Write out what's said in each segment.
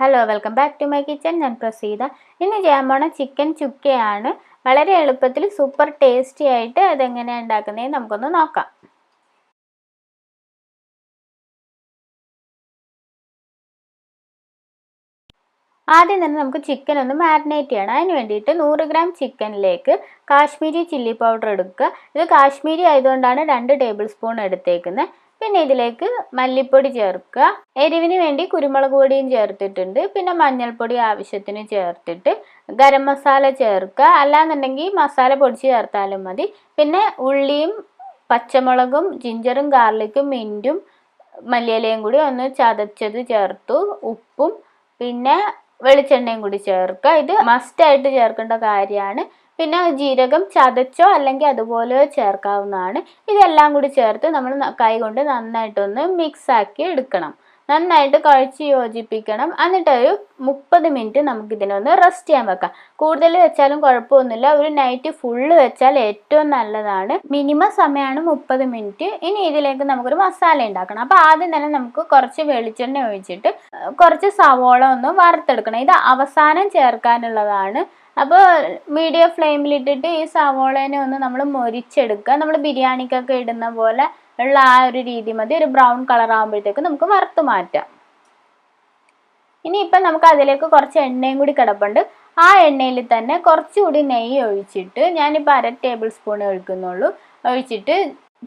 Hello welcome back to my kitchen. ഞാൻ പ്രസീത. ഇന്ന് ചെയ്യാൻ പോണ ചിക്കൻ ചുക്കയാണ്. വളരെ എളുപ്പത്തിൽ സൂപ്പർ ടേസ്റ്റി ആയിട്ട് അതെങ്ങനെയാണ് ഉണ്ടാക്കുന്നതെന്ന് നമുക്കൊന്ന് നോക്കാം. ആദ്യം തന്നെ നമുക്ക് ചിക്കൻ ഒന്ന് മാരിനേറ്റ് ചെയ്യണം. അതിന് വേണ്ടിയിട്ട് 100 ഗ്രാം ചിക്കനിലേക്ക് കാശ്മീരി ചില്ലി പൗഡർ എടുക്കുക. ഇത് കാശ്മീരി ആയതുകൊണ്ടാണ് 2 ടേബിൾ സ്പൂൺ എടുത്തേക്കുന്നത്. പിന്നെ ഇതിലേക്ക് മല്ലിപ്പൊടി ചേർക്കുക. എരിവിന് വേണ്ടി കുരുമുളക് പൊടിയും ചേർത്തിട്ടുണ്ട്. പിന്നെ മഞ്ഞൾപ്പൊടി ആവശ്യത്തിന് ചേർത്തിട്ട് ഗരം മസാല ചേർക്കുക. അല്ലാന്നുണ്ടെങ്കിൽ മസാല പൊടിച്ച് ചേർത്താലും മതി. പിന്നെ ഉള്ളിയും പച്ചമുളകും ജിഞ്ചറും ഗാർലിക്കും മിൻറ്റും മല്ലിയിലയും കൂടി ഒന്ന് ചതച്ചത് ചേർത്തു. ഉപ്പും പിന്നെ വെളിച്ചെണ്ണയും കൂടി ചേർക്കുക. ഇത് മസ്റ്റായിട്ട് ചേർക്കേണ്ട കാര്യമാണ്. പിന്നെ ജീരകം ചതച്ചോ അല്ലെങ്കിൽ അതുപോലെ ചേർക്കാവുന്നതാണ്. ഇതെല്ലാം കൂടി ചേർത്ത് നമ്മൾ കൈ കൊണ്ട് നന്നായിട്ടൊന്ന് മിക്സ് ആക്കി എടുക്കണം. നന്നായിട്ട് കുഴച്ച് യോജിപ്പിക്കണം. എന്നിട്ടൊരു 30 മിനിറ്റ് നമുക്കിതിനൊന്ന് റെസ്റ്റ് ചെയ്യാൻ വെക്കാം. കൂടുതൽ വെച്ചാലും കുഴപ്പമൊന്നുമില്ല. ഒരു നൈറ്റ് ഫുള്ള് വെച്ചാൽ ഏറ്റവും നല്ലതാണ്. മിനിമം സമയമാണ് 30 മിനിറ്റ്. ഇനി ഇതിലേക്ക് നമുക്കൊരു മസാല ഉണ്ടാക്കണം. അപ്പോൾ ആദ്യം തന്നെ നമുക്ക് കുറച്ച് വെളിച്ചെണ്ണ ഒഴിച്ചിട്ട് കുറച്ച് സവോള ഒന്ന് വറുത്തെടുക്കണം. ഇത് അവസാനം ചേർക്കാനുള്ളതാണ്. അപ്പോൾ മീഡിയം ഫ്ലെയിമിലിട്ടിട്ട് ഈ സവോളേനെ ഒന്ന് നമ്മൾ മൊരിച്ചെടുക്കുക. നമ്മൾ ബിരിയാണിക്കൊക്കെ ഇടുന്ന പോലെ ഉള്ള ആ ഒരു രീതി മതി. ഒരു ബ്രൗൺ കളർ ആകുമ്പോഴത്തേക്ക് നമുക്ക് വറുത്ത് മാറ്റാം. ഇനിയിപ്പം നമുക്ക് അതിലേക്ക് കുറച്ച് എണ്ണയും കൂടി കിടപ്പുണ്ട്. ആ എണ്ണയിൽ തന്നെ കുറച്ചുകൂടി നെയ്യ് ഒഴിച്ചിട്ട്, ഞാനിപ്പോൾ 1/2 ടേബിൾ സ്പൂൺ ഒഴിക്കുന്നുള്ളൂ. ഒഴിച്ചിട്ട്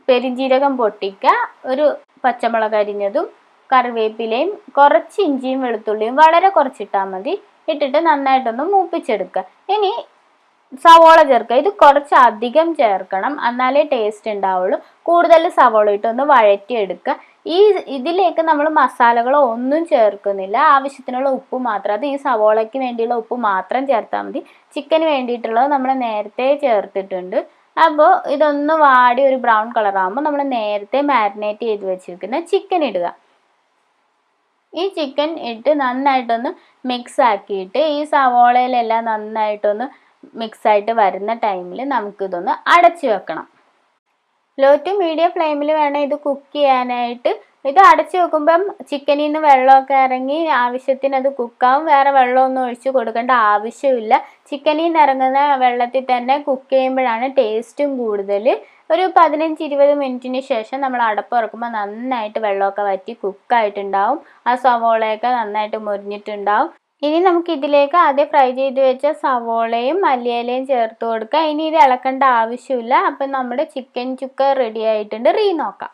പെരിഞ്ജീരകം പൊട്ടിക്കുക, ഒരു പച്ചമുളക് അരിഞ്ഞതും കറിവേപ്പിലയും കുറച്ച് ഇഞ്ചിയും വെളുത്തുള്ളിയും വളരെ കുറച്ചിട്ടാൽ മതി. ഇട്ടിട്ട് നന്നായിട്ടൊന്ന് മൂപ്പിച്ചെടുക്കുക. ഇനി സവോള ചേർക്കുക. ഇത് കുറച്ച് അധികം ചേർക്കണം, എന്നാലേ ടേസ്റ്റ് ഉണ്ടാവുള്ളൂ. കൂടുതൽ സവോള ഇട്ടൊന്ന് വഴറ്റിയെടുക്കുക. ഇതിലേക്ക് നമ്മൾ മസാലകളോ ഒന്നും ചേർക്കുന്നില്ല. ആവശ്യത്തിനുള്ള ഉപ്പ് മാത്രം, അത് ഈ സവോളയ്ക്ക് വേണ്ടിയുള്ള ഉപ്പ് മാത്രം ചേർത്താൽ മതി. ചിക്കന് വേണ്ടിയിട്ടുള്ളത് നമ്മൾ നേരത്തെ ചേർത്തിട്ടുണ്ട്. അപ്പോൾ ഇതൊന്ന് വാടി ഒരു ബ്രൗൺ കളർ ആകുമ്പോൾ നമ്മൾ നേരത്തെ മാരിനേറ്റ് ചെയ്ത് വെച്ചിരിക്കുന്ന ചിക്കൻ ഇടുക. ഈ ചിക്കൻ ഇട്ട് നന്നായിട്ടൊന്ന് മിക്സ് ആക്കിയിട്ട് ഈ സവോളയിലെല്ലാം നന്നായിട്ടൊന്ന് മിക്സായിട്ട് വരുന്ന ടൈമിൽ നമുക്കിതൊന്ന് അടച്ചു വെക്കണം. ലോ ടു മീഡിയം ഫ്ലെയിമിൽ വേണം ഇത് കുക്ക് ചെയ്യാനായിട്ട്. ഇത് അടച്ചു വെക്കുമ്പം ചിക്കനിൽ നിന്ന് വെള്ളമൊക്കെ ഇറങ്ങി ആവശ്യത്തിന് അത് കുക്കാവും. വേറെ വെള്ളമൊന്നും ഒഴിച്ച് കൊടുക്കേണ്ട ആവശ്യമില്ല. ചിക്കനിൽ നിന്ന് ഇറങ്ങുന്ന വെള്ളത്തിൽ തന്നെ കുക്ക് ചെയ്യുമ്പോഴാണ് ടേസ്റ്റും കൂടുതൽ. ഒരു 15-20 മിനിറ്റിന് ശേഷം നമ്മൾ അടപ്പ് തുറക്കുമ്പോൾ നന്നായിട്ട് വെള്ളമൊക്കെ വറ്റി കുക്കായിട്ടുണ്ടാവും. ആ സവോളയൊക്കെ നന്നായിട്ട് മുരിഞ്ഞിട്ടുണ്ടാവും. ഇനി നമുക്ക് ഇതിലേക്ക് ആദ്യം ഫ്രൈ ചെയ്ത് വെച്ച സവോളയും മല്ലിയിലയും ചേർത്ത് കൊടുക്കുക. ഇനി ഇത് ഇളക്കേണ്ട ആവശ്യമില്ല. അപ്പം നമ്മുടെ ചിക്കൻ ചുക്ക റെഡി ആയിട്ടുണ്ട്. നോക്കാം.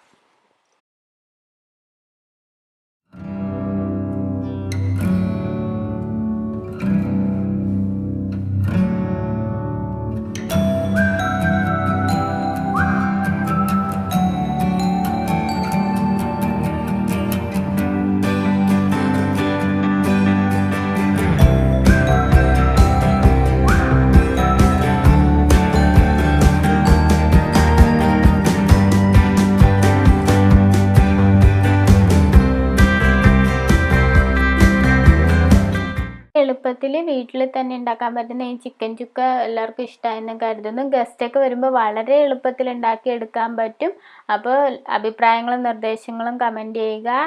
എളുപ്പത്തിൽ വീട്ടിൽ തന്നെ ഉണ്ടാക്കാൻ പറ്റുന്ന ഈ ചിക്കൻ ചുക്ക എല്ലാവർക്കും ഇഷ്ടമായെന്ന് കരുതുന്നു. ഗസ്റ്റൊക്കെ വരുമ്പോൾ വളരെ എളുപ്പത്തിൽ ഉണ്ടാക്കിയെടുക്കാൻ പറ്റും. അപ്പോൾ അഭിപ്രായങ്ങളും നിർദ്ദേശങ്ങളും കമൻറ്റ് ചെയ്യുക.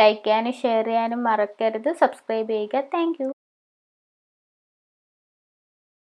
ലൈക്ക് ചെയ്യാനും ഷെയർ ചെയ്യാനും മറക്കരുത്. സബ്സ്ക്രൈബ് ചെയ്യുക. താങ്ക്